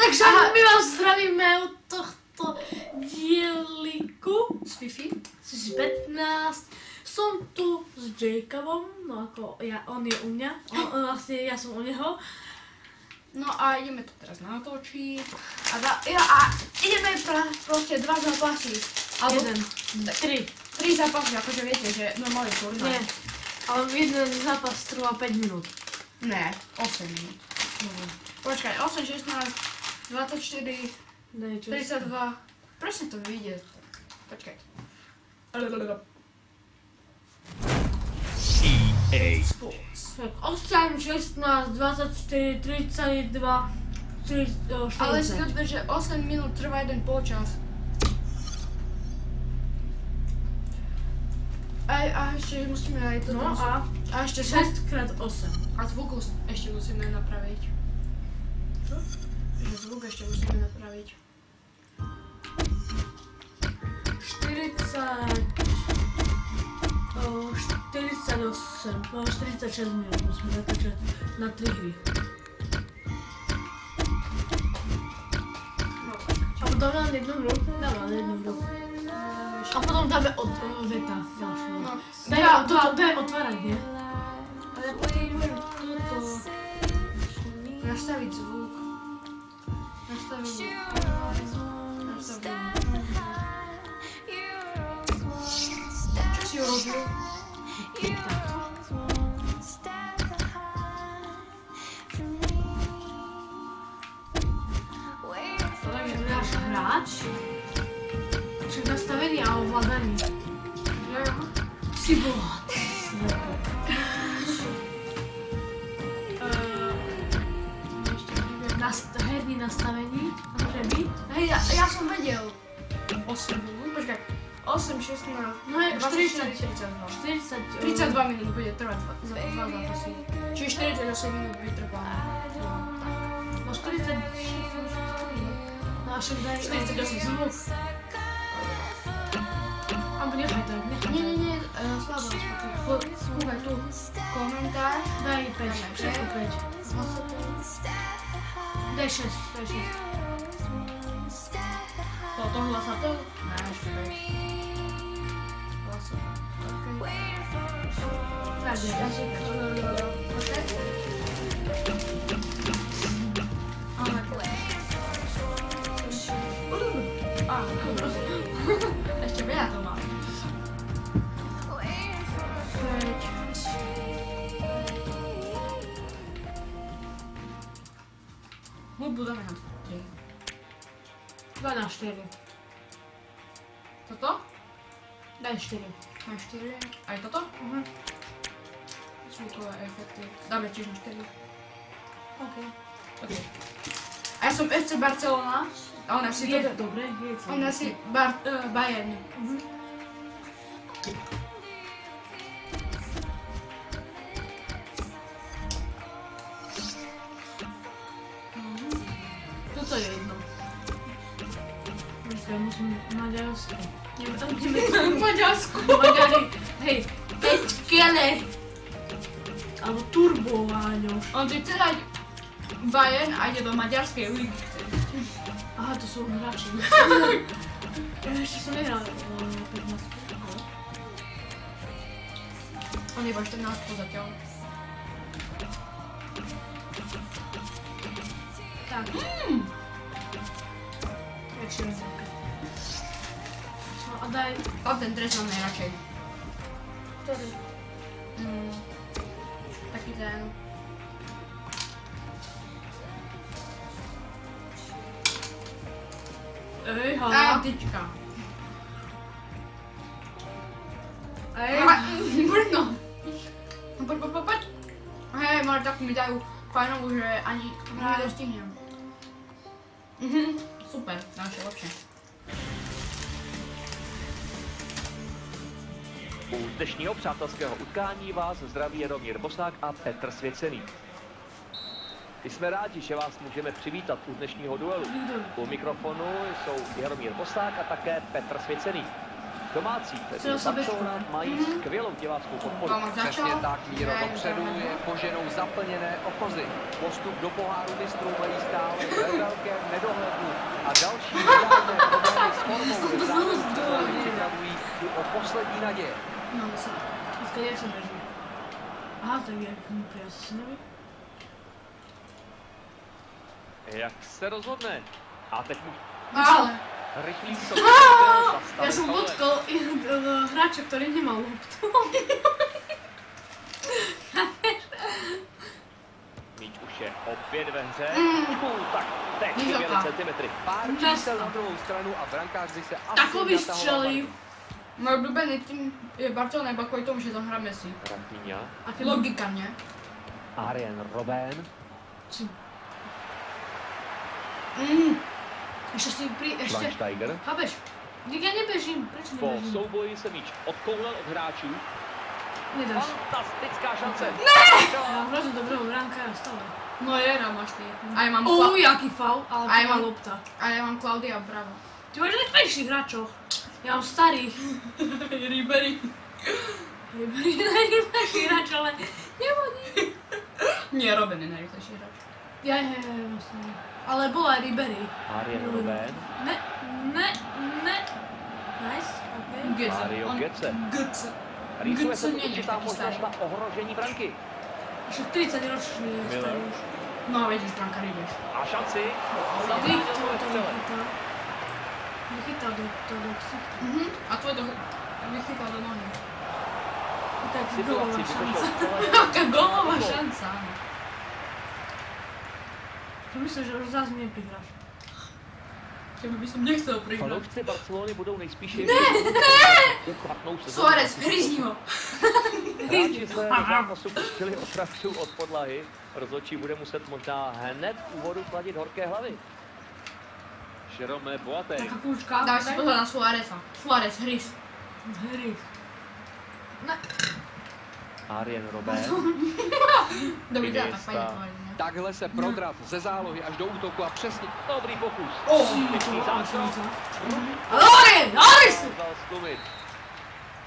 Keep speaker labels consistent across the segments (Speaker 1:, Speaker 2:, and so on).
Speaker 1: Takže my vás zdravíme od tohto dieliku z Fifi 15. Som tu s Jacobom, no ako ja, on je u mňa, vlastne ja som u neho. No a ideme to teraz natočiť a ideme proste 2 zápasy. Alebo 3 zápasy, akože viete, že normálne turnaj. Nie, ale jeden zápas trvá 5 minút. Ne, 8 minút. Počkaj, 8, 16, 24, 32, presne to vyjde. Počkaj.
Speaker 2: EA Sports.
Speaker 1: 8, 16, 24, 32, 40.
Speaker 3: Ale si dobre, že 8 minút trvá jeden polčas. A ešte musíme aj to...
Speaker 1: No a
Speaker 3: ešte
Speaker 1: 6x8.
Speaker 3: A zvuk ešte musíme napraviť.
Speaker 1: Čo?
Speaker 3: Zvuk ešte musíme napraviť.
Speaker 1: 48, no 46 minút musíme natáčať na 3 hry. A potom dáme jednu hru? Dáme jednu hru. A potom dáme od veta ďalšiu. Daj otvárať, nie? Ale ja potrebujem toto.
Speaker 3: Nastaviť zvuk. Nastaviť. Čo si urobil?
Speaker 1: Takže náš hráč. Však nastavení a ovládaní. Cibot. Herní nastavení, môže byť?
Speaker 3: Hej, ja som vedel. 8 minút, počkaj. 8, 16,
Speaker 1: No je
Speaker 3: 24,
Speaker 1: 40.
Speaker 3: 32 minút bude trvať za 2 zápasy. Čiže 48 minút vytrvá.
Speaker 1: No 46. No a však daj
Speaker 3: 48
Speaker 1: zvuk. Alebo nechaj tak, nechaj.
Speaker 3: Nie, slabo rozpočuť. Skúvaj tu. Komentár.
Speaker 1: Daj 5, všetko 5. Daj 6, daj 6. Toto hlasato?
Speaker 3: Ne, ešte daj. Hlasato.
Speaker 1: Tak, ja si
Speaker 3: Počkaj. Ešte veľa to má. Hudbu dáme na 3.
Speaker 1: 2 na 4.
Speaker 3: Toto?
Speaker 1: Daj 4.
Speaker 3: Na 4. Aj toto? Zvukové efekty. Dáme tiež na 4.
Speaker 1: OK.
Speaker 3: A ja som FC Barcelona. A ona si
Speaker 1: Je to dobre, je to.
Speaker 3: Ona si Bayern.
Speaker 1: Toto je jedno. Počkaj, musím Maďarsko.
Speaker 3: Maďarsku.
Speaker 1: Maďari, hej, Pečkele. Alebo Turbo, Váňoš.
Speaker 3: On si chce dať Bayern a ide do maďarskej ligy.
Speaker 1: Aha, to sú hráči. Ja ešte som nehral 15.
Speaker 3: On je iba 14 zatiaľ.
Speaker 1: Tak. Väčšie rozdielka. No a daj...
Speaker 3: A ten dres mám najradšej.
Speaker 1: Ktorý?
Speaker 3: Taký ten...
Speaker 1: Ej, hala.
Speaker 3: tyčka.
Speaker 1: Ej.
Speaker 3: Brno. Poď. Hej, ale tak mi dajú fajnovú, že ani nedostihnem. Super, naše lepšie.
Speaker 2: U dnešního přátelského utkání vás zdraví Jaromír Bosák a Petr Svěcený. Jsme rádi, že vás můžeme přivítat u dnešního duelu. U mikrofonu jsou Jaromír Bosák a také Petr Svěcený. Domácí tedy Barcelona mají skvělou diváckou podporu.
Speaker 4: Přesně tak, Míro, dopředu je koženou zaplněné okozy. Postup do poháru mistrů mají stále ve velkém nedohlednu a další žádné problémy s formou zároveň připravují tu o poslední naděje.
Speaker 1: No, dneska jak se drží. Aha, tak jak synovi.
Speaker 2: Jak se rozhodne? A teď mu
Speaker 3: Ale.
Speaker 2: rychlý
Speaker 1: Ja som potkol hráča, ktorý nemal loptu.
Speaker 2: Míč už je opět ve hře. Tak teď 9 cm.
Speaker 4: Pár čísel na druhou stranu a brankář by se asi
Speaker 1: Takový střelí.
Speaker 3: Môj obľúbený tým je Barcelona iba kvôli tomu, že tam hrá Messi.
Speaker 2: Rafinha.
Speaker 3: Logika, nie?
Speaker 2: Arjen Robben.
Speaker 1: Ešte si ešte...
Speaker 2: Schweinsteiger.
Speaker 1: Chápeš? Dík, ja nebežím. Prečo
Speaker 2: Po
Speaker 1: nebežím?
Speaker 2: souboji se míč odkoulel od hráčů.
Speaker 1: Nedáš.
Speaker 2: Fantastická šance.
Speaker 1: Ja hrozne dobrého brankára stále.
Speaker 3: No je, máš ty. A ja mám
Speaker 1: jaký faul, ale
Speaker 3: Aj
Speaker 1: prvá
Speaker 3: mám-
Speaker 1: lopta.
Speaker 3: A ja mám Klaudia Bravo.
Speaker 1: Ty máš najkrajších hráčov. Ja mám starých.
Speaker 3: Ribery.
Speaker 1: Ribery je najkrajší hráč, ale nevadí.
Speaker 3: Nie, Robben je najrychlejší hráč.
Speaker 1: Ja, vlastne. Ale bola aj Ribery.
Speaker 2: Arjen Robben.
Speaker 1: Ne. Nice, okej.
Speaker 3: Götze.
Speaker 2: Mario Götze.
Speaker 3: Götze.
Speaker 2: Rýsuje se tu
Speaker 3: není
Speaker 2: určitá
Speaker 3: taký
Speaker 2: možnost
Speaker 3: starý.
Speaker 2: na ohrožení branky.
Speaker 1: Ešte 30 ročný je
Speaker 2: Miller.
Speaker 1: starý už.
Speaker 3: No, vidíš, branka Ribeš.
Speaker 2: A šanci.
Speaker 1: Dík, to nechytal. Nechytal do ksichtu.
Speaker 3: A tvoj to vychytal do nohy.
Speaker 1: Tak
Speaker 2: Situaci
Speaker 1: gólová
Speaker 2: vyřešil
Speaker 1: šanca.
Speaker 2: střelec.
Speaker 3: Taká gólová šanca.
Speaker 1: To myslím, že už zás mne prihráš.
Speaker 3: Keby by som nechcel prihrať.
Speaker 2: Fanoušci Barcelony budou nejspíše ukvapnou sezónu.
Speaker 3: Suárez, hryzni ho.
Speaker 2: Hráči se na zápasu pustili opravdu od podlahy. Rozhodčí bude muset možná hned v úvodu kladit horké hlavy. Jerome Boateng.
Speaker 1: Taká púčka.
Speaker 3: Dávaj si pozor na Suáreza. Suárez, hryz.
Speaker 1: Hry. Ne.
Speaker 2: Arjen Robben.
Speaker 3: Dobrý, teda tak
Speaker 2: Iniesta.
Speaker 3: pojďme to ne?
Speaker 4: Takhle se prodrat ze zálohy až do útoku a přesně
Speaker 2: Dobrý pokus.
Speaker 1: Pěkný
Speaker 2: zákrok.
Speaker 1: Ale!
Speaker 2: Vzal stlumit.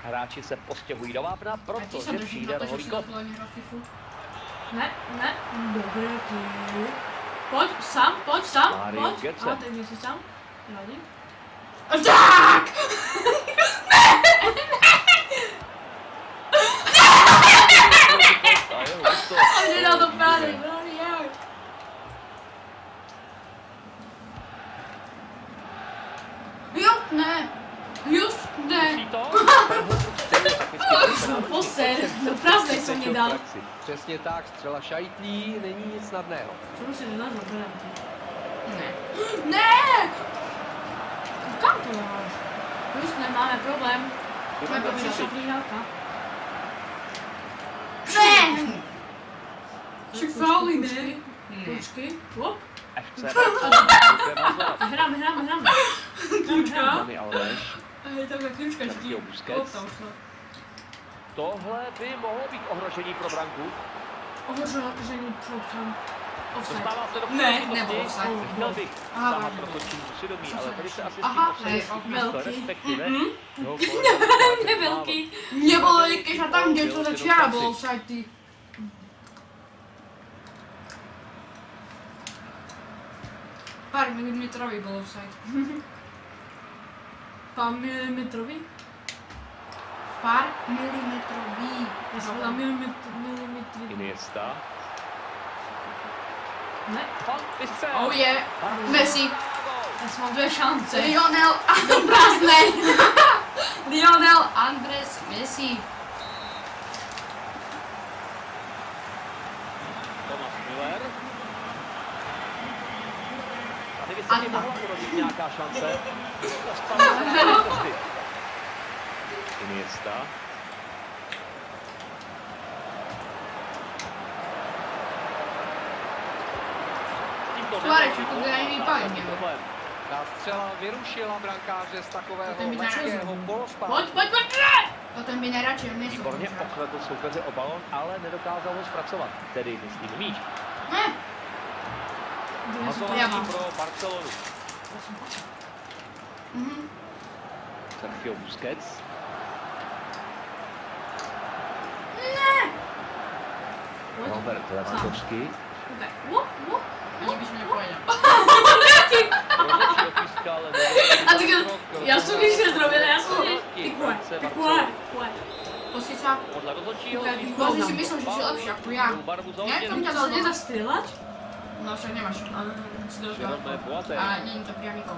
Speaker 2: Hráči se postěhují do vápna,
Speaker 3: A ti sa
Speaker 2: protože
Speaker 3: drží
Speaker 2: přijde
Speaker 3: na to, že
Speaker 2: rohový
Speaker 3: si
Speaker 2: kop.
Speaker 3: doplň hrať FIFU.
Speaker 1: Ne. Dobre, ty. Poď sám.
Speaker 2: Mario
Speaker 1: Poď.
Speaker 2: Götze.
Speaker 1: Ale tak nie si sám. Nevadí.
Speaker 3: Tak!
Speaker 2: A jeho hustou.
Speaker 1: A mě dal do prády.
Speaker 3: Just ne.
Speaker 2: Musí to? Tenhle druh stejně technicky připravený.
Speaker 1: Poser. Do prázdnej som nedal.
Speaker 4: přesně tak, střela šajtlí, není nic snadného.
Speaker 1: Čo musíš dať za penalty?
Speaker 3: Ne. Ne!
Speaker 1: Kam to máš? Just nemáme problém.
Speaker 2: Ivan
Speaker 1: Máme
Speaker 2: Rakitic.
Speaker 1: naša prihrávka.
Speaker 3: Ne!
Speaker 1: Či fauly, ne? Počkej. Hop.
Speaker 2: FC Barcelona.
Speaker 1: Hráme.
Speaker 3: Kľúčka.
Speaker 2: Dani Alves.
Speaker 3: Hej, takhle kľúčka, že ti
Speaker 2: Sergio Busquets.
Speaker 3: lopta ušla.
Speaker 2: Tohle by mohlo být ohrožení pro branku.
Speaker 1: Ohrožení tam. Offside.
Speaker 2: Dostává se do
Speaker 3: Ne,
Speaker 2: příležitosti.
Speaker 3: nebyl offside.
Speaker 2: Měl bych
Speaker 3: Aha,
Speaker 2: sama
Speaker 3: vážně.
Speaker 2: pro točení svědomí, ale tady se asi s tím
Speaker 3: Aha,
Speaker 2: posadí
Speaker 3: hej,
Speaker 2: místo,
Speaker 1: velký.
Speaker 2: respektive. jeho
Speaker 1: Neveľký.
Speaker 3: Nebolo keď a tam, kde to začiara, bol offside, ty. Pár milimetrový bol offside.
Speaker 1: Pán milimetrový?
Speaker 3: Pár milimetrový.
Speaker 1: Ja som dal milimetry.
Speaker 2: Iniesta.
Speaker 1: Ne.
Speaker 2: Fan vystřel.
Speaker 3: Oh yeah. Messi.
Speaker 1: Ja som mal dve šance.
Speaker 3: Lionel
Speaker 1: Do prázdnej.
Speaker 3: Lionel Andres Messi.
Speaker 2: Thomas Müller. Tady by se mi mohla urodit nějaká šance. Iniesta.
Speaker 3: Suárez, to by ani vypálil.
Speaker 2: problém.
Speaker 4: Ta střela vyrušila brankáře z takového
Speaker 3: To by
Speaker 4: lehkého polospádu.
Speaker 1: Poď.
Speaker 3: Potom by najradšej Messi.
Speaker 2: Výborně okradl soupeře o balon, ale nedokázal ho zpracovat. Tedy myslím míč.
Speaker 3: Ne.
Speaker 2: Hazování
Speaker 3: Já mám.
Speaker 2: pro Barcelonu.
Speaker 3: Mhm.
Speaker 2: Sergio Busquets. Robert Lewandowski.
Speaker 3: Ani byś mě pojel.
Speaker 1: A tak já jsem když se zrobila, já jsem Tikuje.
Speaker 3: Kosica.
Speaker 2: Podle rozhodčího
Speaker 3: Kozy si myslím, že jsi lepší jako já. Ne, to mě
Speaker 1: To nie zastrelać?
Speaker 3: No však nemáš.
Speaker 2: Jerome Boateng.
Speaker 3: A není to priamy gol.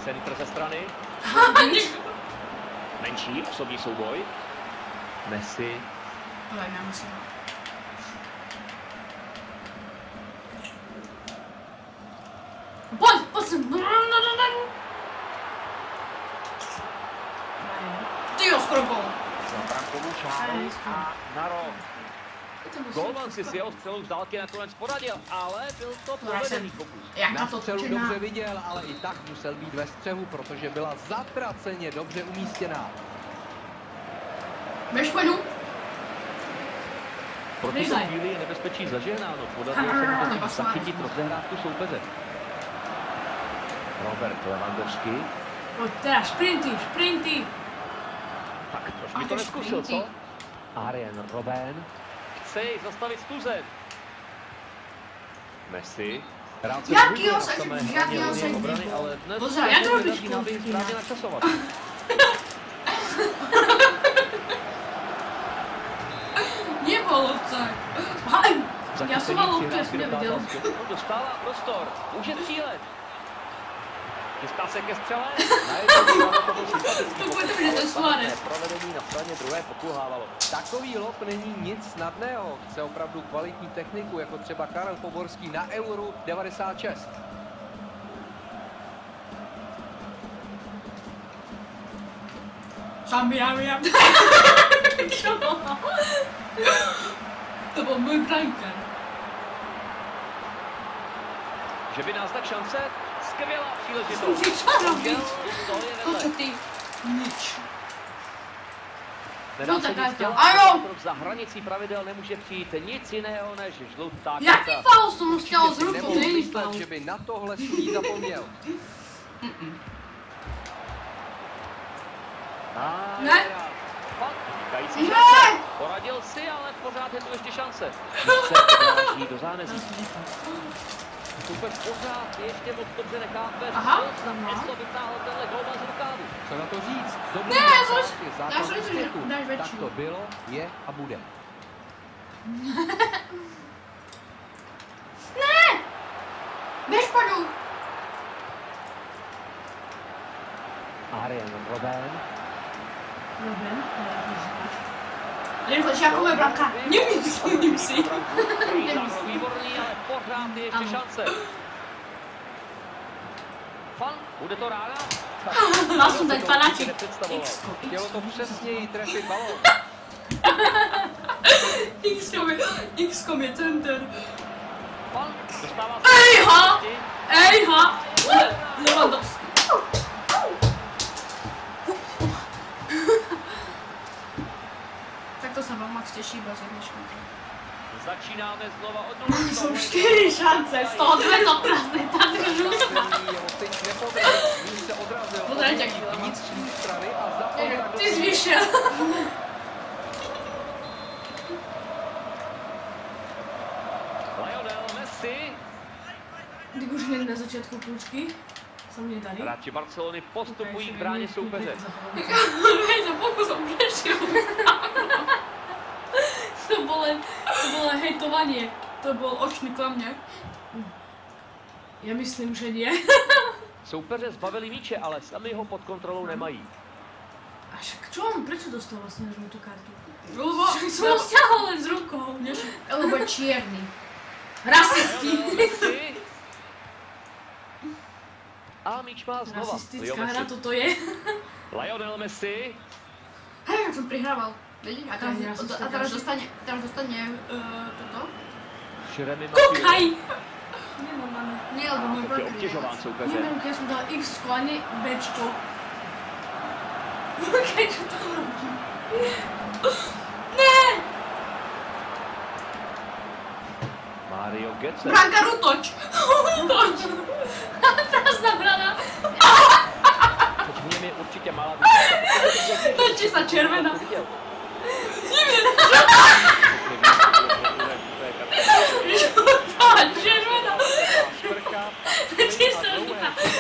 Speaker 2: Centr ze strany. Menší osobní souboj. Messi.
Speaker 3: Podaj mě musím.
Speaker 1: Pojď sem.
Speaker 3: Ty jo, skoro gol.
Speaker 2: Za brankovou šáru a na roh. Golman si jeho střelu z dálky nakonec poradil, ale byl to povedený pokus.
Speaker 3: Jak
Speaker 4: Na
Speaker 3: na to
Speaker 4: střelu
Speaker 3: včera.
Speaker 4: dobře viděl, ale i tak musel být ve střehu, protože byla zatraceně dobře umístěná.
Speaker 3: Běž pojdu.
Speaker 2: Pro tuto chvíli je nebezpečí zažehnáno. Podařilo se mu totiž zachytit rozehrávku soupeře. Robert Lewandowski.
Speaker 1: Pojď teda, šprinty.
Speaker 2: Tak trošku to neskusil, co? Arjen Robben. Chce jej zastavit stuzen. Messi.
Speaker 3: Jakýho se
Speaker 2: obrany, ale dnes
Speaker 3: Pozor,
Speaker 2: se
Speaker 3: já to
Speaker 2: nedaří
Speaker 3: vyškolu,
Speaker 2: náběh
Speaker 3: Martina.
Speaker 2: správně načasovat.
Speaker 3: Nebolo tak.
Speaker 1: Já jsem malou, já jsem neviděl.
Speaker 2: Dostává prostor. Může střílet. Chystá se ke střele.
Speaker 3: To bude, že to je Suárez.
Speaker 2: Provedení na straně druhé pokulhávalo.
Speaker 4: Takový lob není nic snadného. Chce opravdu kvalitní techniku, jako třeba Karel Poborský na Euro 96.
Speaker 3: Sambia. To byl můj brankář.
Speaker 2: Že by nás tak šance? Skvělá příležitost.
Speaker 1: Čo robiť?
Speaker 2: To je
Speaker 3: To
Speaker 2: vedle.
Speaker 3: čo ty? Nič.
Speaker 2: Nedá
Speaker 3: No
Speaker 2: se
Speaker 3: tak
Speaker 2: nic
Speaker 3: aj to.
Speaker 2: dělat.
Speaker 3: Áno!
Speaker 2: Za hranicí pravidel nemůže přijít nic jiného než žlutá
Speaker 3: Jaký
Speaker 2: karta.
Speaker 3: faul som mu stiahol z
Speaker 4: Si
Speaker 3: ruky?
Speaker 4: nemohl
Speaker 3: To není
Speaker 4: myslet,
Speaker 3: faul.
Speaker 4: že by na tohle sudí zapomněl.
Speaker 3: Ne?
Speaker 2: Týkající
Speaker 3: Ne!
Speaker 2: šance. Poradil si, ale pořád je tu ještě šance. Se odráží do zámezí. Super pořád ještě moc dobře nechápe.
Speaker 3: Aha.
Speaker 2: Eslo vytáhl tenhle golman z rukávu.
Speaker 4: Co na to říct? Dobrý
Speaker 3: Ne,
Speaker 4: zápas
Speaker 3: já
Speaker 4: je
Speaker 3: si
Speaker 4: základ
Speaker 3: myslím, že
Speaker 4: úspěchu.
Speaker 3: dáš
Speaker 4: Tak
Speaker 3: větší.
Speaker 4: to bylo, je a bude.
Speaker 3: Ne! Běž pojdu.
Speaker 2: Arjen Robben.
Speaker 3: Rychle, jako moje branka. Nemyslím si.
Speaker 2: Výborný, ale pořád je ještě
Speaker 3: Ano.
Speaker 2: šance. Fan, bude to ráda?
Speaker 1: Mal som dať panáčik.
Speaker 2: Nepředstavoval.
Speaker 4: Chtělo to přesněji trefit balón.
Speaker 3: X-kom je center.
Speaker 2: Fan dostává
Speaker 3: Ejha! Ejha! Lewandowski. Tak to se vám Max těší bez jedničky.
Speaker 2: Začínáme znova od nuly.
Speaker 1: Jsou 4 šance, z toho 2 to prázdné, ta žlutá.
Speaker 4: Jeho teď nepodržel, když se odrazil od vnitřní strany a zapomněl do
Speaker 1: Ty zvýšil.
Speaker 2: Lionel Messi.
Speaker 1: Tak už hned na začátku půlčky se mě tady.
Speaker 2: Hráči Barcelony postupují k bráně soupeře.
Speaker 3: Hej, za boku som prešiel.
Speaker 1: To bolo hejtovanie.
Speaker 3: To byl očný klamňák.
Speaker 1: Ja myslím, že nie.
Speaker 2: Soupeře zbavili míče, ale sami ho pod kontrolou nemají.
Speaker 1: A však čo on, prečo dostal vlastne žlutú kartu?
Speaker 3: Lebo
Speaker 1: Však som ho stiahol len z rukou.
Speaker 3: Lebo je čierny.
Speaker 1: Rasisti.
Speaker 2: Lionel Messi. A míč má znova. Leo
Speaker 1: Rasistická hra
Speaker 2: Messi.
Speaker 1: toto je.
Speaker 2: Lionel Messi.
Speaker 3: Hej, jak som prihrával. Vidíš? A
Speaker 1: To je
Speaker 3: teraz dostane toto.
Speaker 2: Jeremy
Speaker 1: Kúkaj!
Speaker 2: Mathieu.
Speaker 1: Nemám, máme.
Speaker 3: Nie, lebo môj
Speaker 2: Je
Speaker 3: brat
Speaker 2: obtěžován soupeře.
Speaker 1: Neviem, keď som dal X-ko a ne Bčko. Kúkaj, čo to robí? Ne!
Speaker 2: Mario Götze.
Speaker 3: Branka, útoč! Útoč!
Speaker 1: Prázdná brana.
Speaker 2: Teď v něm je určitě malá
Speaker 1: Točí sa červená. Žlutá červená. Točí sa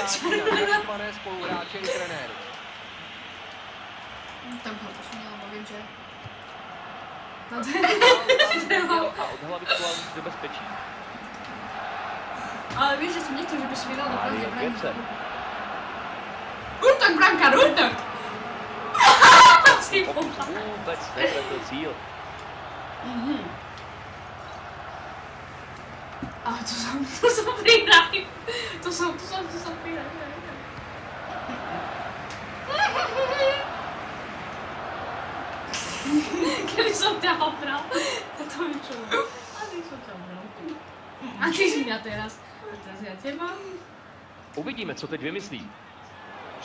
Speaker 1: červená.
Speaker 4: Spoluhráče i trenéry.
Speaker 3: Tak ho posunula, bavím, že...
Speaker 2: A od hlavy škola do bezpečí.
Speaker 1: Ale víš, že som nechcel, že by si vydal do
Speaker 2: Mario
Speaker 1: pravdy
Speaker 2: Götze.
Speaker 3: Útok, Branka, útok!
Speaker 2: Pokus vůbec netrefil cíl.
Speaker 1: Ale to som prihráli. To som prihráli. Keby som ťa obral, to by čo bolo. A ty som ťa obral. A ty si mňa teraz. A teraz ja teba.
Speaker 2: Uvidíme, co teď vymyslí.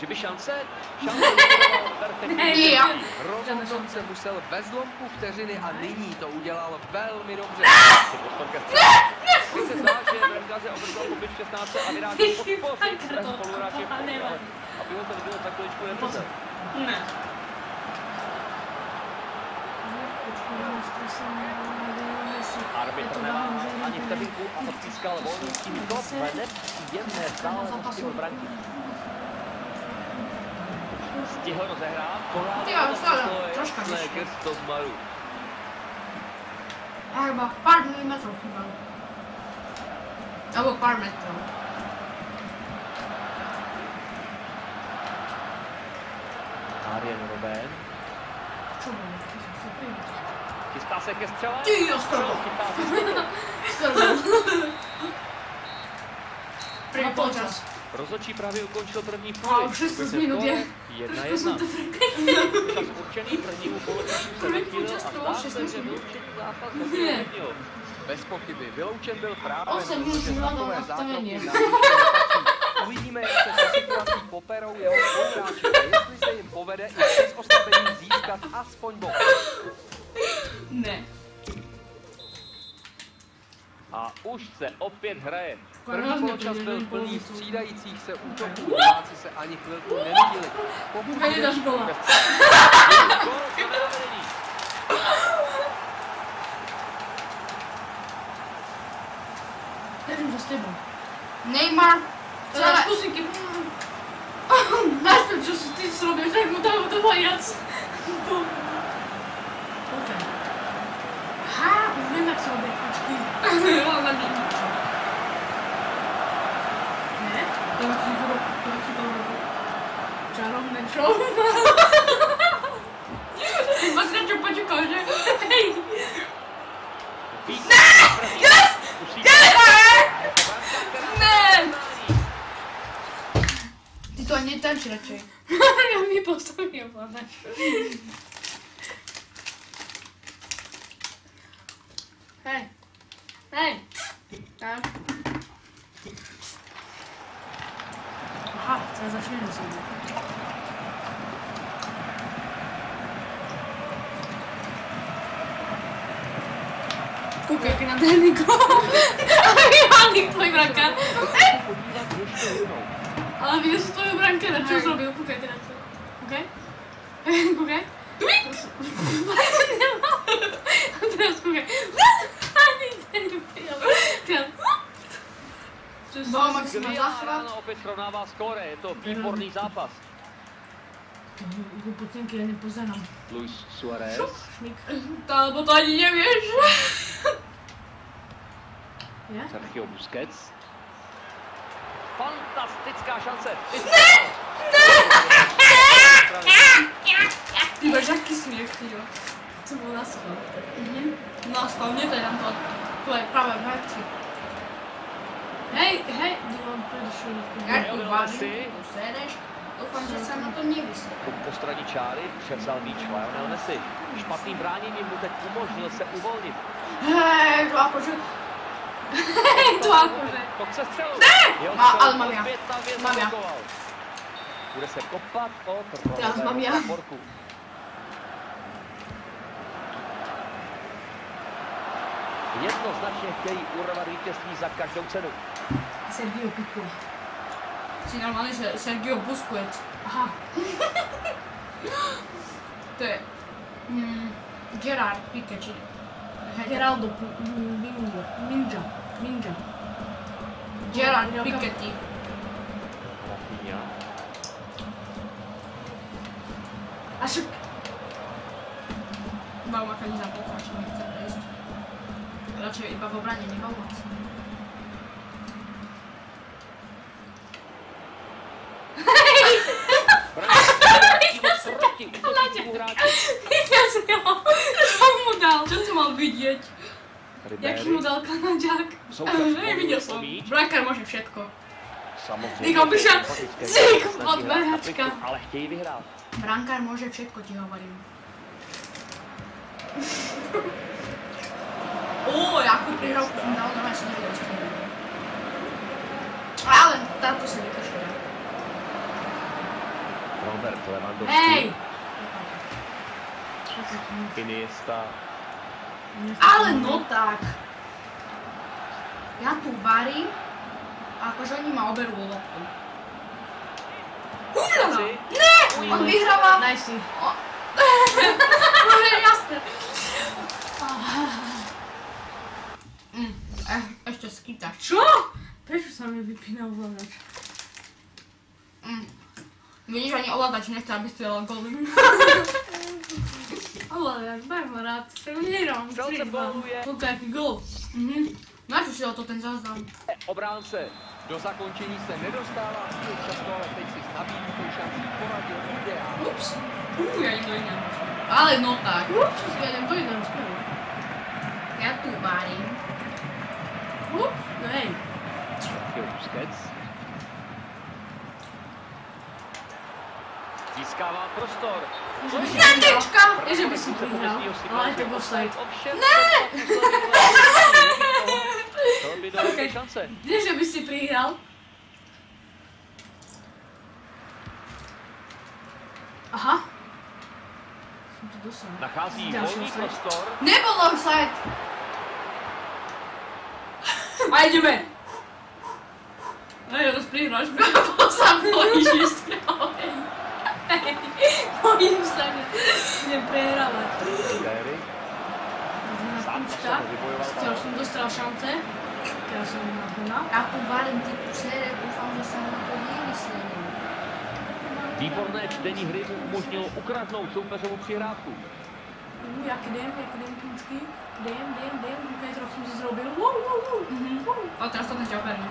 Speaker 2: Že by šance vypadala perfektně.
Speaker 4: Rozhodčí se musel ve zlomku vteřiny a nyní to udělal velmi dobře.
Speaker 2: Teď se zdá, že brankáře obrzal pobyt v 16 a vyráží podpořit své spoluhráče, aby ho ten byl za chviličku nepozor.
Speaker 1: Ne.
Speaker 2: Arbitr nemá ani vteřinku a odpískal volný tím top ve nepříjemné vzdálenosti od branky. Stihl rozehrát,
Speaker 3: troška vyšší.
Speaker 2: gesto zmaru.
Speaker 3: A iba pár milimetrov chýbalo. Alebo pár metrov.
Speaker 2: Arjen Robben.
Speaker 1: Čo bolo? To som sa prihráli.
Speaker 2: Chystá se ke střele.
Speaker 3: Ty jo, skoro.
Speaker 2: Chytá se střelu.
Speaker 3: Skoro. Prvý polčas.
Speaker 2: Rozhodčí právě ukončil první
Speaker 1: A
Speaker 2: půli.
Speaker 1: už 16 minut je.
Speaker 2: 1-1. Čas určený prvnímu poločasu se vychýlil a zdá se, že vyloučený zápas nebyl.
Speaker 4: Bez pochyby vyloučen byl právě,
Speaker 3: 8 minut
Speaker 4: protože
Speaker 3: zvládal
Speaker 4: takové
Speaker 3: nastavení.
Speaker 4: zákroky na výšku nepatří. Uvidíme, jak se se situací poperou jeho spoluhráči a jestli se jim povede i přes oslabení získat aspoň bod.
Speaker 3: Ne.
Speaker 2: A už se opět hraje.
Speaker 4: První poločas byl plný střídajících se útoků, diváci se ani chvilku nenudili. Pokud
Speaker 3: Tady ta škola.
Speaker 2: Gól se nedovedení.
Speaker 1: Nevím, že s tebou.
Speaker 3: Neymar.
Speaker 1: Celé
Speaker 3: Celé.
Speaker 1: skúsinky. Máš to, čo si ty zrobil, tak mu dávam to vajac. Počkaj. Aha, už viem, jak sa robí, počkej. Ne? To chyba robil. Čarovné čo?
Speaker 3: Moc na čo počukal, že?
Speaker 1: Hej!
Speaker 2: Ne!
Speaker 3: Yes! Ne! Ty to ani netanči radšej.
Speaker 1: Ja mi postavil vládač. Hej. Hej. Tak. Aha, teraz začneme sa. Kúkaj, aký nádherný gól. Ale vyhálí tvoj branka.
Speaker 2: Podívat ještě jednou.
Speaker 1: Ale vidíš tvoju branka, na čo zrobil? Kúkaj teda to. Kúkaj. Kúkaj. A teraz kúkaj. Ani ten.
Speaker 3: Boha Maxima
Speaker 2: Skvělá
Speaker 3: záchvat.
Speaker 2: rána opět srovnává skóre, je to výborný zápas.
Speaker 1: Hlupocenky ja nepozerám.
Speaker 2: Luis Suárez.
Speaker 1: Šmík.
Speaker 3: Alebo to ani nevieš.
Speaker 1: Ja?
Speaker 2: Sergio Busquets. Fantastická šance.
Speaker 3: Ty máš aký smiech, ty jo.
Speaker 1: To bol na schvál.
Speaker 3: No, stavne to je tam to. To je práve v herci.
Speaker 1: Hej, dívam predišiel.
Speaker 3: Jarku, vážim, tu sedeš. Doufám, že sa na to nevysí.
Speaker 2: Po postradí čáry převzal míč Lionel Messi. Špatným bráněním mu teď umožnil se uvolnit.
Speaker 3: Hej, to akože...
Speaker 1: To akože.
Speaker 2: To chce střelu. Jeho
Speaker 3: Má,
Speaker 2: střelu
Speaker 3: ale mám já.
Speaker 2: opětavě
Speaker 3: Mám já.
Speaker 2: zablokoval. Bude se kopat o
Speaker 3: Teraz mám já.
Speaker 2: Jednoznačně chtějí urvat vítězství za každou cenu.
Speaker 1: Sergio Pico.
Speaker 3: Si normálně, že Sergio Busquets.
Speaker 1: Aha.
Speaker 3: To je... Gerard Piqué, či...
Speaker 1: Geraldo Minja.
Speaker 3: Gerard Piquetti.
Speaker 2: Rafinha.
Speaker 1: A však...
Speaker 3: Bauma ani zapolka, či nechce prejsť. Radšej iba v obrane, nebavovať. Čo mu dal? Čo si mal vidieť? Jaký mu dal Kanaďák? Nevidel som. Brankár môže všetko. Dík, on prišiel. Dík, odbehačka.
Speaker 2: Ale chtějí vyhrát.
Speaker 3: Brankár môže všetko, ti hovorím. Jakú prihrávku som dal, normálne som nevedel, čo to je. Ale táto si vykašľa.
Speaker 2: Robert Lewandowski.
Speaker 1: Hej!
Speaker 2: Iniesta.
Speaker 3: Ale no tak. Ja tu varím a akože oni ma oberú o loptu. Húľa! Ne! On vyhráva.
Speaker 1: Daj si.
Speaker 3: To je jasné. Ešte skýtaš.
Speaker 1: Čo? Prečo sa mi vypínal ovládač?
Speaker 3: Vidíš, ani ovládač nechce, aby strieľal góly.
Speaker 1: Ovládač, daj ma rád. Vyhrám, 3-2. Koľko jaký gól.
Speaker 3: Na čo si o to ten záznam?
Speaker 4: Obránce do zakončení se nedostává příliš často, ale teď si s nabídkou šancí poradil ideálně.
Speaker 3: Ups. Ja idem do iného. Ale no tak.
Speaker 1: Ups, ja idem do iného smeru.
Speaker 3: Ja tu varím.
Speaker 1: Ups, hej.
Speaker 2: Busquets. Získává prostor.
Speaker 3: Nandečka!
Speaker 1: Je, že by si prihral, ale je to offside.
Speaker 2: Ne! To by dobré šance.
Speaker 1: Je, že by si prihral. Aha. Som to dosal.
Speaker 2: Nachází
Speaker 1: Ďalší
Speaker 2: volný
Speaker 1: offside.
Speaker 2: prostor.
Speaker 3: Nebol offside!
Speaker 1: A ideme.
Speaker 3: Hej, rozprihráš, bo sa bojíš ísť.
Speaker 1: Bojím sa, že budem prehrávať.
Speaker 2: Ribéry.
Speaker 1: Púčka. Teraz som dostal šance. Teraz som nadhľadná.
Speaker 3: Ja tu varím typu sére, dúfam, že sa na to nevyslením.
Speaker 2: Výborné čtení hry mu umožnilo ukradnout soupeřovu přihrávku.
Speaker 1: Jak idem púčky. Idem. Kúkaj, trochu som si zrobil. Wow.
Speaker 3: A teraz to neťa oberný.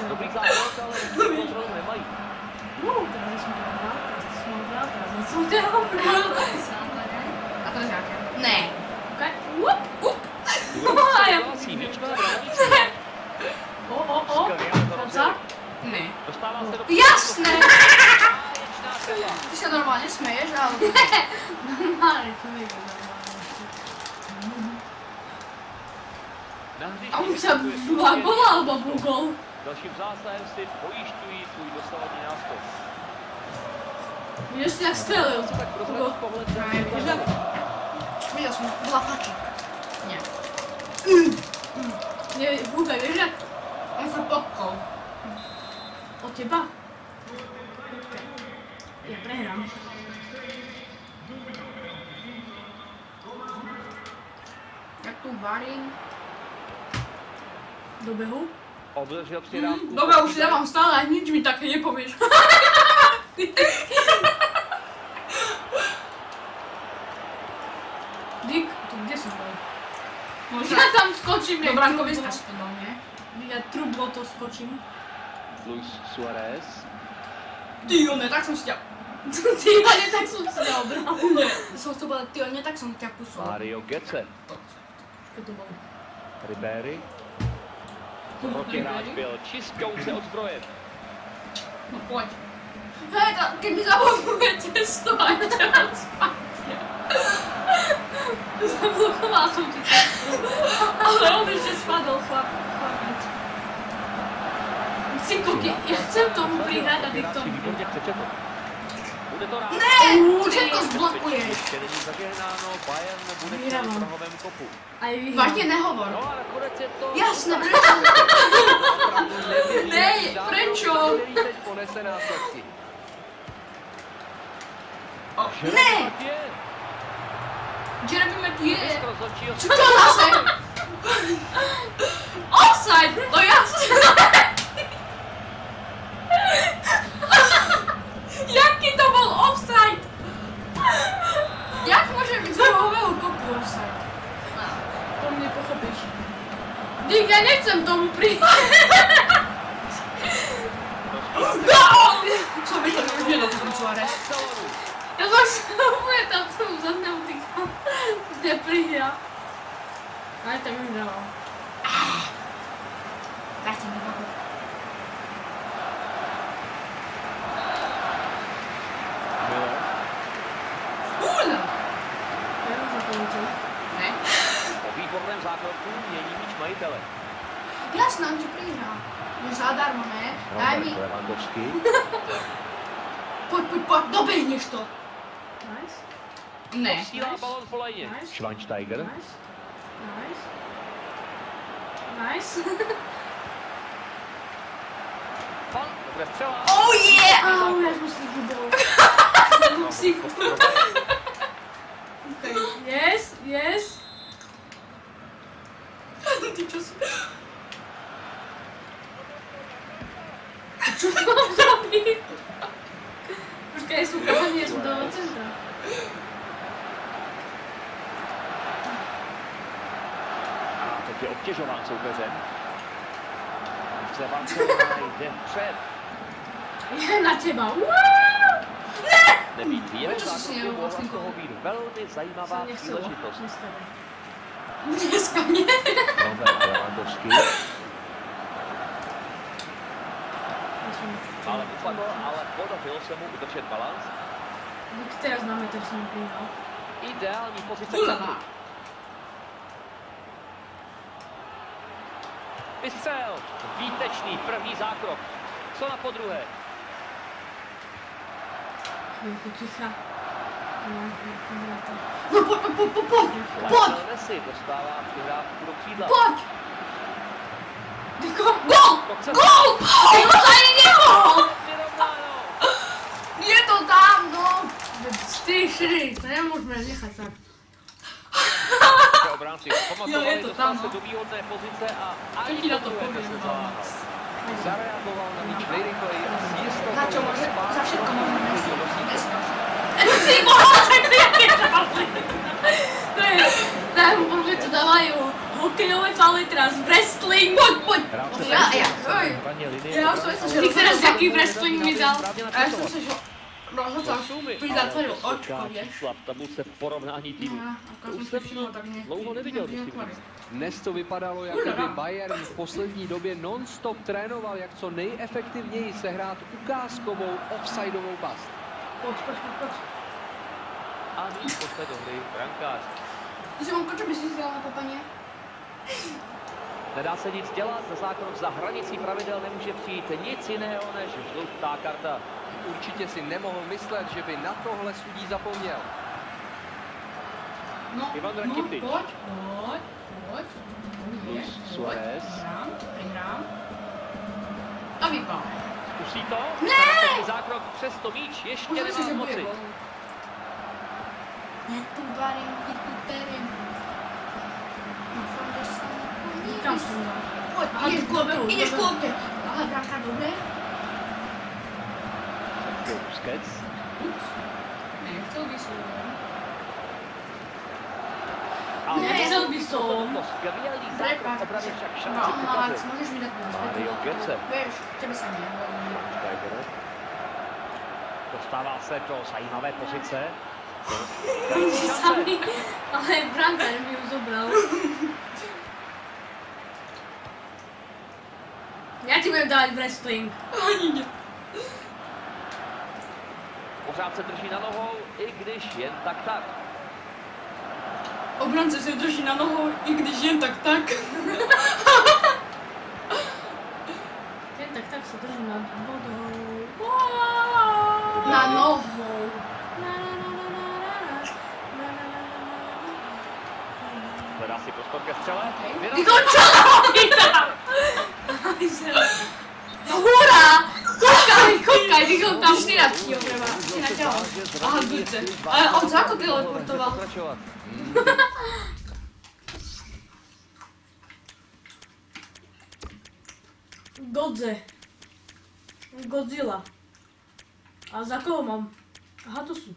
Speaker 2: Dobrý základ, ale kontrolu nemají.
Speaker 1: Teraz som ťa obral.
Speaker 3: A teraz jaké? Ne.
Speaker 1: Kúkaj.
Speaker 2: Důležitý se hlásí míč má bránici.
Speaker 1: Konca?
Speaker 3: Ne.
Speaker 2: Dostává se do...
Speaker 3: Jasné! Ty sa normálne smeješ, ale...
Speaker 1: Normálne, to nejde normálne. A on sa byla gola alebo bol gol?
Speaker 2: Dalším zásahem si pojišťují svůj dosavadní náskok.
Speaker 1: Vidíš si, jak strelil?
Speaker 2: Tak prozradí pohled za
Speaker 3: Videl som, bola fača. Nie.
Speaker 1: Kúkaj, vieš jak?
Speaker 3: On sa potkol.
Speaker 1: Od teba? Ja prehrám.
Speaker 3: Jak tu varím.
Speaker 1: Do behu?
Speaker 2: obdržel přihrávku.
Speaker 3: Dobre, už si dávam stále a nič mi také nepovieš.
Speaker 1: Dík, to kde som bol?
Speaker 3: Možno
Speaker 1: Ja tam skočím,
Speaker 3: do brankoviska si to dal, nie?
Speaker 1: Ja trublo to skočím.
Speaker 2: Luis Suárez.
Speaker 3: Ty ne, tak som si ťa...
Speaker 1: Ty, ale tak som si ťa obral.
Speaker 3: Ne, som chcel povedať, ty ne, tak som ťa kusol.
Speaker 2: Mario Götze.
Speaker 1: Keď to bolo?
Speaker 2: Ribéry. Protihráč byl čistouce odzbrojen.
Speaker 3: No poď. Hej, keď mi zablokovujete, stovajte na spácie.
Speaker 1: Zablokoval som ti to. Ale on ešte spadol, chlapič. Synku, ja chcem tomu prihrať a ty k tomu.
Speaker 2: Výborně přečetl. Bude to rád.
Speaker 3: Ne, že to zblokuješ.
Speaker 2: Ještě není zažehnáno, Bayern bude v prahovém kopu.
Speaker 3: Vážně nehovor.
Speaker 2: No a nakonec je to...
Speaker 3: Jasně, prečo? Nej, prečo?
Speaker 4: Teď ponese následky.
Speaker 3: Ne! Jeremy Mathieu. Co to zase? Offside, no jasně. Jaký to byl offside? Jak může být z rohového kopu offside?
Speaker 1: To mě pochopíš. Dík, já nechcem tomu přijít.
Speaker 3: Co by to neudělal ten Suárez?
Speaker 1: Já zase úplně tam tomu zadném týkám. Kde přijde. Ale tam jim dával.
Speaker 3: Dajte mi babu. Ne.
Speaker 2: Po výborném zákroku mění míč majitele.
Speaker 3: Jasná, že přihrá. Že zadarmo, ne? Daj mi.
Speaker 2: Lewandowski.
Speaker 3: Pojď, doběhneš to.
Speaker 1: Nice.
Speaker 3: Ne.
Speaker 2: Posílá balon po lajně.
Speaker 1: Nice.
Speaker 2: Schweinsteiger.
Speaker 1: Nice. Nice.
Speaker 2: Pan, dobré střela.
Speaker 3: Oh yeah!
Speaker 1: Au, já jsem si hubol. Yes, yes.
Speaker 3: Ty čo si...
Speaker 1: Čo mám zrobiť? Počkaj, sú kapanie, som dala centra.
Speaker 2: A teď je obtěžován soupeřem. Chce Barcelona jde vpřed.
Speaker 1: Je na teba.
Speaker 2: Nebýt výjel zákroku, mohla z toho být velmi zajímavá příležitost.
Speaker 3: Dneska mě.
Speaker 2: Robert Lewandowski. Ale upadl, ale podařilo se mu udržet balans.
Speaker 1: Teraz máme to, že jsem prihal.
Speaker 2: Ideální pozice. Vystřel. Výtečný první zákrok. Co na podruhé?
Speaker 1: Chvíľku ticha.
Speaker 3: No pojď!
Speaker 2: Messi dostává přihrávku do křídla.
Speaker 3: Pojď! Gol! Gol! Je to tam, no!
Speaker 1: Ty šry, to nemůžeme nechat tak.
Speaker 2: Obránci pamatovali, dostal se do výhodné pozice a ani
Speaker 3: na to povím.
Speaker 4: Zareagoval na míč nejrychleji a s jistotou
Speaker 3: Na čo môže? Za všetko môžeme
Speaker 1: Si boha, tak to jak je to je, tam možno to dávajú hokejové fauly, teraz wrestling.
Speaker 3: Poď! Ja už som myslel, že...
Speaker 1: Ty teraz jaký wrestling mi dal?
Speaker 3: A ja som myslel, že... Rozhodol, by zatvoril očko, vieš.
Speaker 2: V tabulce v porovnání týmu.
Speaker 3: To už jsem všiml, tak mě...
Speaker 2: Dlouho neviděl, musím říct.
Speaker 4: Dnes to vypadalo, jako by Bayern v poslední době non-stop trénoval, jak co nejefektivněji sehrát ukázkovou offsideovou past.
Speaker 1: Pojď.
Speaker 2: A nyní posled do hry brankář.
Speaker 3: Simonko, čo by si dělal na papaně?
Speaker 2: Nedá se nic dělat, za zákrok za hranicí pravidel nemůže přijít nic jiného než žlutá karta.
Speaker 4: Určitě si nemohl myslet, že by na tohle sudí zapomněl.
Speaker 3: No,
Speaker 2: Ivan
Speaker 3: no,
Speaker 2: Rakitic.
Speaker 3: pojď.
Speaker 2: Suárez.
Speaker 3: Prihrám. A vypal.
Speaker 2: Zkusí to?
Speaker 3: Ne!
Speaker 2: Zákrok přes to míč ještě
Speaker 3: Myslím si,
Speaker 2: nemá
Speaker 3: že bude
Speaker 2: moci.
Speaker 3: gol. Ne tu barem, tu perem.
Speaker 1: Kam jsem dal?
Speaker 3: Pojď, ideš k lobě. Ale brácha, dobré?
Speaker 2: Busquets.
Speaker 3: Nechcel by som.
Speaker 1: Nechcel by som.
Speaker 2: To skvělý zákrok obrany však šanci
Speaker 3: No, Max,
Speaker 2: přikazuje.
Speaker 3: môžeš mi dať
Speaker 2: Mario Götze.
Speaker 3: Vieš, tebe sa nehovorí.
Speaker 2: Dostává se do zajímavé pozice.
Speaker 1: Sami, ale brankár mi ju zobral. Ja ti budem dávať wrestling.
Speaker 3: Ani ne.
Speaker 2: Pořád se drží na nohou, i když jen tak.
Speaker 3: Obránce se drží na nohou, i když jen tak.
Speaker 1: Jen tak sa držím nad vodou.
Speaker 3: Na nohou.
Speaker 2: Hledá si prostor ke střele.
Speaker 3: Hurá! Koukaj, když on tam šli na tělo, si na tělo. Aha, více. Ale on se jako teleportoval.
Speaker 1: Godzilla. A za koho mám? Aha, to sú.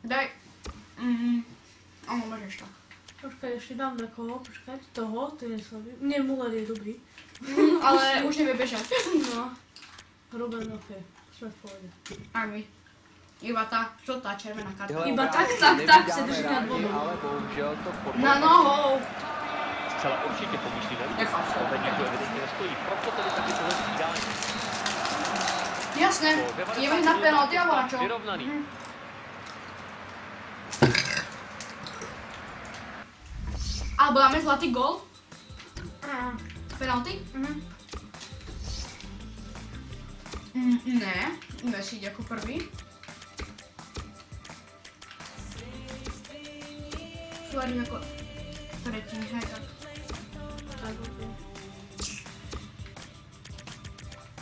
Speaker 3: Daj. Áno, môžeš tak.
Speaker 1: Počkaj, ešte dám na koho, počkaj, toho, ten je slabý. Nie, Muller je dobrý.
Speaker 3: Ale už nevie bežať.
Speaker 1: No. Ruben, okej, sme v pohode.
Speaker 3: Aj my. Iba tá, čo tá červená karta.
Speaker 1: Iba tak se drží nad vodou.
Speaker 3: Na nohou.
Speaker 2: Zcela určitě pomýšlí na víc. Vedení to evidentně nestojí, proto tedy taky tohle střídání.
Speaker 3: Jasné, ideme na penalty alebo na čo?
Speaker 2: Vyrovnaný.
Speaker 3: Alebo dáme zlatý gól? Penalty? Ne, Messi ide ako prvý. Suárez ako tretí, hej tak.
Speaker 1: Tak, okej.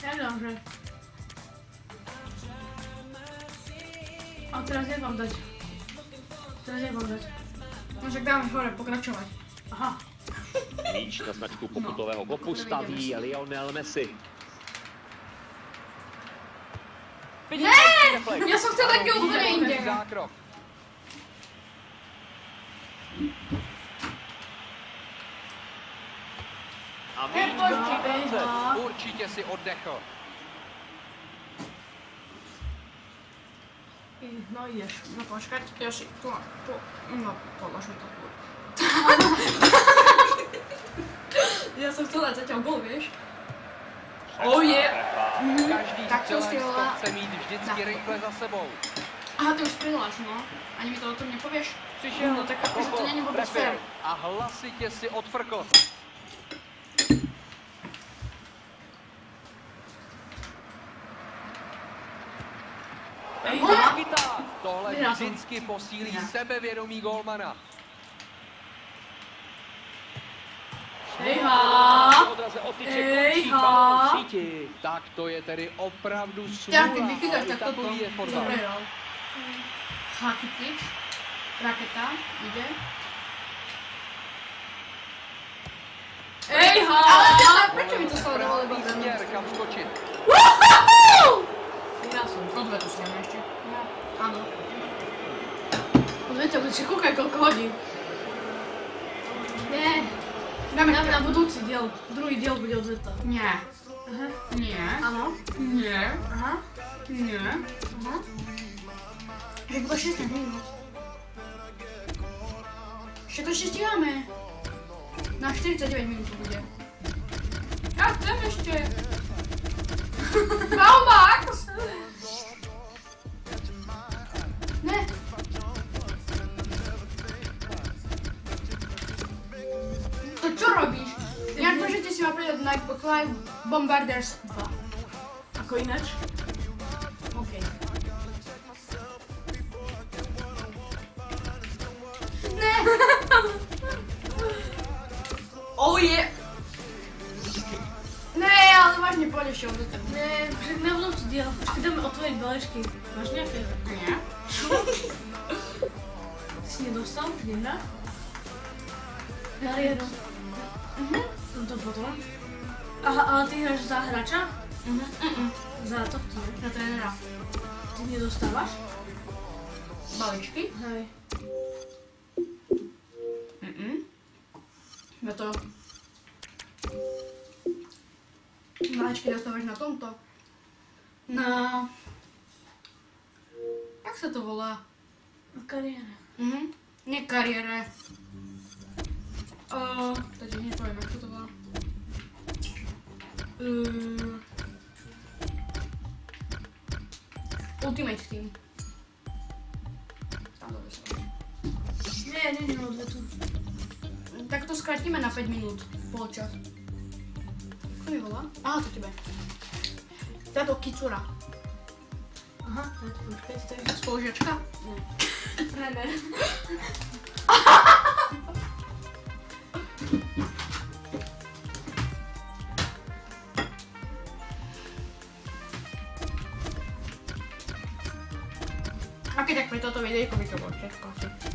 Speaker 1: Ja dám, že... A teraz jak mám dať?
Speaker 3: No však dáme hore pokračovať.
Speaker 1: Aha.
Speaker 2: Míč na značku pokutového kopu staví Lionel Messi.
Speaker 3: Ne! Ja som chcel taký úplne inde.
Speaker 2: A míč do příběhu.
Speaker 4: Určitě si oddechl.
Speaker 1: No ideš.
Speaker 3: No počkať, ja si tu, no podlož mi to tu. Ja som chcel dať zatiaľ gól, vieš? Oh je!
Speaker 4: Každý střelec to chce mít vždycky rychle za sebou.
Speaker 3: Aha, ty už pridáš, no. Ani mi to o tom nepovieš?
Speaker 4: Přišel,
Speaker 3: no tak akože to není vôbec fér.
Speaker 4: A hlasitě si odfrkl. Tohle vždycky posílí sebevědomí gólmana.
Speaker 3: Ejha!
Speaker 4: Tak to je tedy opravdu smůla.
Speaker 3: Jak ty vykydáš, tak toto.
Speaker 4: Takový je fotbal.
Speaker 3: Dobre, jo. Rakitic. Raketa, ide. Ejha! Ale teda, prečo mi to stalo dole výzvenu?
Speaker 4: Kam skočit.
Speaker 3: Ja som. Odvetu si jem ešte. Áno.
Speaker 1: Odveďte, budete kúkaj koľko hodín. Nie. Dáme na budúci diel. Druhý diel bude odveta.
Speaker 3: Nie.
Speaker 1: Aha.
Speaker 3: Nie.
Speaker 1: Áno.
Speaker 3: Nie.
Speaker 1: Aha.
Speaker 3: Nie.
Speaker 1: Aha.
Speaker 3: Že iba 16 minút. Ešte to ešte stíhame. Na 49 minút to bude. Ja chcem ešte. Max! Ne. To čo robíš? Inak môžete si ma pridať na Xbox Live Bombarders 2.
Speaker 1: Ako ináč?
Speaker 3: OK. Ne! Oh je! Ne, ale vážne pôjdeš od toho.
Speaker 1: Nie, však na budúci diel. Počkaj, dáme otvoriť balečky. Máš nejaké?
Speaker 3: Nie.
Speaker 1: Si nedostal? Nedá? Kariéru. No to potom. Aha, ale ty hráš za hráča? Za tohto, ne?
Speaker 3: Na trénera.
Speaker 1: Ty nedostávaš?
Speaker 3: Balíčky?
Speaker 1: Hej.
Speaker 3: No to... Balíčky dostávaš na tomto. Na... Jak sa to volá?
Speaker 1: V kariére.
Speaker 3: Nie kariére. Takže nepoviem, jak to volá. Ultimate Team. Tam dobre sa.
Speaker 1: Nie, nie odvetu.
Speaker 3: Tak to skrátime na 5 minút, polčas.
Speaker 1: to mi volá? Aha, to tebe. Táto Kicura. Aha, počkaj, to je spolužiačka?
Speaker 3: Ne. Trenér.
Speaker 1: A keď tak pre toto videjko by to bolo všetko asi.